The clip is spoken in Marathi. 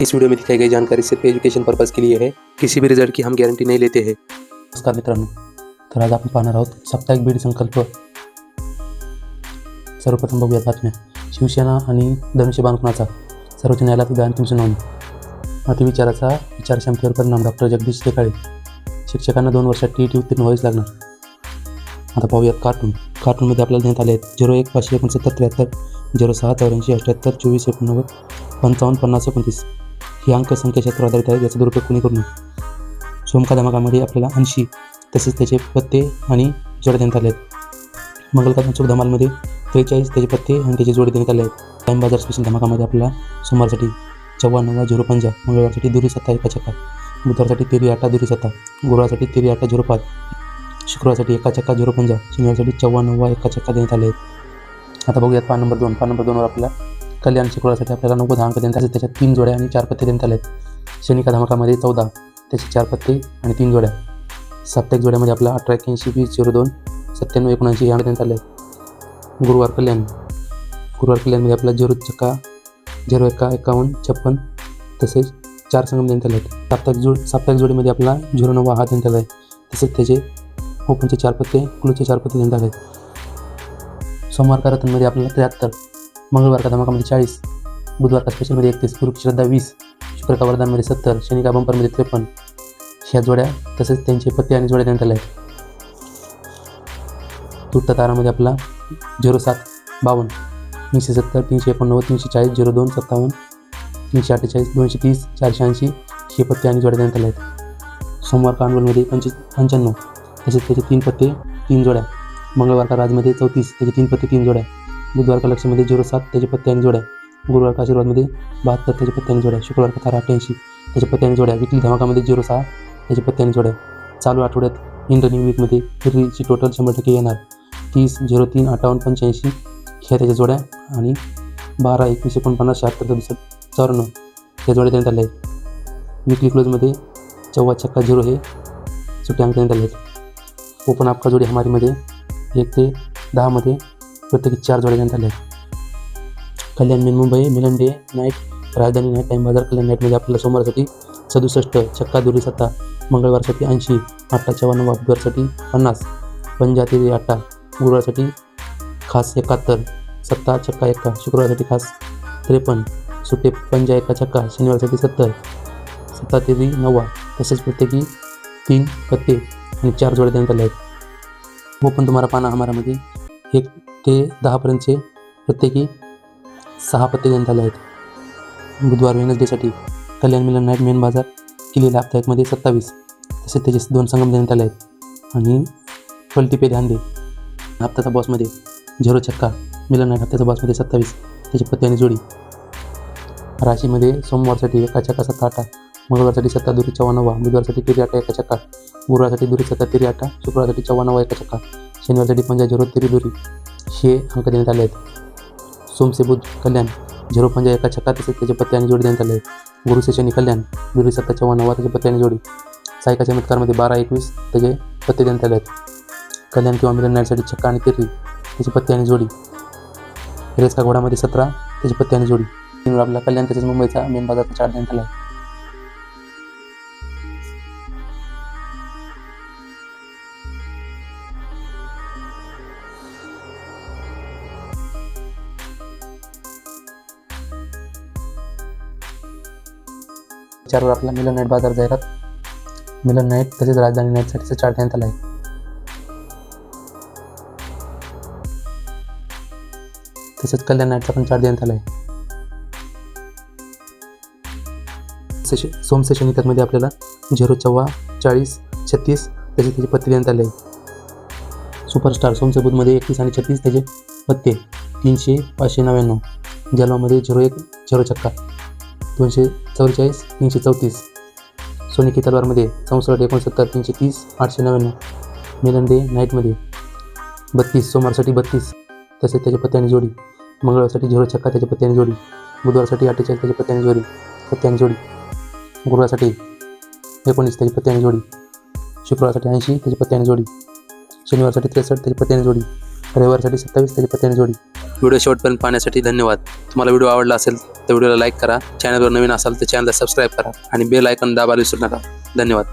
इस वीडियो में दिखाई गई जानकारी सिर्फ एजुकेशन पर्पज के लिए है, किसी भी रिजल्ट की हम गारंटी नहीं लेते हैं। नमस्कार मित्रांनो, तर आज आपण पाहणार आहोत साप्ताहिक बीड संकल्प। सर्वप्रथम बघूया बातम्या। शिवसेना आणि धनुष्यबाण कुणाचा? सर्वोच्च न्यायालयात उद्या अंतिम सुनावणी। अतिविचाराचा विचारक्षमतेवर परिणाम, डॉक्टर जगदीश टेकाळे। शिक्षकांना 2 वर्षात TET उत्तीर्ण व्हावेच लागणार। आता पाहूयात कार्टूनमध्ये आपल्याला देण्यात आले आहेत 01 569 73 06 84 78 24 89 55 50 29 ही अंकसंख्या क्षेत्र आधारित आहे, याचा दुरुपयोग कोणी करू नये। सोमका धमाकामध्ये आपल्याला 80 तसेच त्याचे पत्ते आणि जोड्या देण्यात आले आहेत। मंगलकांचूक धमालमध्ये 43 त्याचे पत्ते आणि त्याचे जोडे देण्यात आले आहेत। टाईम बाजार स्पेशल धमाकामध्ये आपल्याला सोमवारसाठी 54 050, मंगळवारसाठी दुरी सत्ता एका चक्का, बुधवारसाठी तेरी 8 दुरी सत्ता, गुरुवारसाठी तेरी 8 05, शुक्रवारसाठी एका चक्का 050, शनिवारसाठी 54 एका चक्का देण्यात आले आहेत। आता बघूयात पान नंबर 2। पान नंबर 2वर आपल्याला कल्याण शुक्रवारसाठी आपल्याला 90 अंक देण्यात आले, त्याच्यात 3 जोड्या आणि 4 पत्ते देण्यात आले आहेत। शनिका धमाकामध्ये 14 त्याचे 4 पत्ते आणि 3 जोड्या। साप्ताहिक जोड्यामध्ये आपला 18 81 20 02 97 79 हे अंक देण्यात आले आहेत। गुरुवार कल्याणमध्ये आपला 0 चक्का 01 51 56 तसेच 4 संगम देण्यात आले आहेत। साप्ताहिक जोडीमध्ये आपला 09 हा देण्यात आला आहे, तसेच त्याचे ओपनचे 4 पत्ते क्लूचे 4 पत्ते देण्यात आले आहेत। सोमवार का रतनमध्ये आपल्याला 73, मंगळवार का धमाकामध्ये 40, बुधवार का स्पेशलमध्ये 31, गुरु श्रद्धा 20, शुक्र का वरदानमध्ये 70, शनी का बंपरमध्ये 53 ह्या जोड्या तसेच त्यांचे पत्ते आणि जोड्या देण्यात आले आहेत। तुट्ट तारामध्ये आपला 07 52 370 389 340 02 57 348 230 480 हे पत्ते आणि जोड्या देण्यात आले आहेत। सोमवार का अनमोलमध्ये 95 तसेच त्याचे 3 पत्ते 3 जोड्या, मंगळवार का राजमध्ये 34 त्याचे 3 पत्ते 3 जोड्या, बुधवार का लक्ष्यमध्ये 07 त्याचे पत्ते आणि जोड्या, गुरुवार का आशीर्वादमध्ये 72 त्याचे पत्ते आणि जोड्या, शुक्रवार का तारा 88 त्याचे पत्ते आणि जोड्या, विकली धमाकामध्ये 06 त्याचे पत्ते आणि जोड्या। चालू आठवड्यात इंद्रनी वीकमध्ये हिरवीची टोटल 100% येणार 30 03 58 85 ह्या त्याच्या जोड्या आणि 12 21 49 76 74 ह्या जोड्या देण्यात आल्या आहेत। विकली क्लोजमध्ये 14 चक्का 0 हे सुट्टे अंक देण्यात आले आहेत। ओपन आपका जोडी हमारीमध्ये 1 ते 10 मध्ये प्रत्येकी 4 जोड्या देण्यात आल्या आहेत। कल्याण मेन मुंबई मिलन डे नाईट, राजधानी नाईट, टाईम बाजार कल्याण नाईटमध्ये आपल्याला सोमवारसाठी 67 चक्का दुरी सत्ता, मंगळवारसाठी 80 8 54, बुधवारसाठी 50 पंजा तेरी 8, गुरुवारसाठी खास 71 7 चक्का 1, शुक्रवारसाठी खास 53 सुट्टे पंजा 1 चक्का, शनिवारसाठी 70 7 तेरी 9 तसेच प्रत्येकी 3 पत्ते आणि 4 जोड्या देण्यात आले आहेत। ओपन तुम्हाला पाना हमारामध्ये 1 ते 10 पर्यंतचे प्रत्येकी 6 पत्ते देण्यात आले आहेत। बुधवार वेनसडेसाठी कल्याण मिलन नाईट मेन बाजार केलेल्या हप्त्यामध्ये 27 तसेच त्याचे 2 संगम देण्यात आले आहेत। आणि पलटी पे ध्यान दे हप्त्याचा बॉसमध्ये 0 चक्का, मिलन नाईट हप्त्याचा बॉसमध्ये 27 त्याचे पत्ते आणि जोडी। राशीमध्ये सोमवारसाठी 1 चक्का 7 8, मंगळवारसाठी 7 दुरी 54, बुधवारसाठी तेरी 8 1 चक्का, गुरुवारसाठी दुरी 7 तेरी 8, शुक्रवारसाठी 54 1 चक्का, शनिवारसाठी 50 0 तेरी दुरी हे अंक देण्यात आले आहेत। सोम से बुध कल्याण 0 1 चक्का तसेच त्याचे पत्ते आणि जोडी देण्यात आले आहेत। गुरु से शनी कल्याण दुरी 7 54 त्याचे पत्ते आणि जोडी। सायका चमत्कारमध्ये 12 21 त्याचे पत्ते देण्यात आले आहेत। कल्याण किंवा मिलन नाईटसाठी चक्का आणि तेरी त्याचे पत्ते आणि जोडी। रेस का घोडामध्ये 17 त्याचे पत्ते आणि जोडी। आपल्याला कल्याण तसेच मुंबईचा मेन बाजारचा चार्ट देण्यात आला आहे। चारवर आपला मिलन नाईट बाजार जाहिरात, मिलन नाईट तसेच राजधानी नाईटसाठीचा चार्ट देण्यात आला आहे। तसेच कल्याण नाईटचा पण चार्ट देण्यात आला आहे। सोम से शनी तकमध्ये आपल्याला 0 14 40 36 त्याचे पत्ते देण्यात आले आहे। सुपरस्टार सोमसे बुधमध्ये 31 आणि 36 त्याचे पत्ते 300 599, जलवामध्ये 01 0 चक्का 244 334, सोनिकी तलवारमध्ये 64 69 330 899, मिलन डे नाईटमध्ये 32 सोमवारसाठी 32 तसेच त्याचे पत्ते आणि जोडी, मंगळवारसाठी 0 चक्का त्याचे पत्ते आणि जोडी, बुधवारसाठी 48 त्याचे पत्ते आणि जोडी, गुरुवारसाठी 19 त्याचे पत्ते आणि जोडी, शुक्रवारसाठी 80 त्याचे पत्ते आणि जोडी, शनिवारसाठी 63 त्याचे पत्ते आणि जोडी, रविवारसाठी 27 त्याचे पत्ते आणि जोडी, व्हिडिओ शेवटपर्यंत पाहण्यासाठी धन्यवाद. तुम्हाला व्हिडिओ आवडला असेल तर व्हिडिओला लाईक करा. चॅनलवर नवीन असाल तर चॅनलला सबस्क्राईब करा आणि बेल आयकॉन दाबायला विसरू नका. धन्यवाद.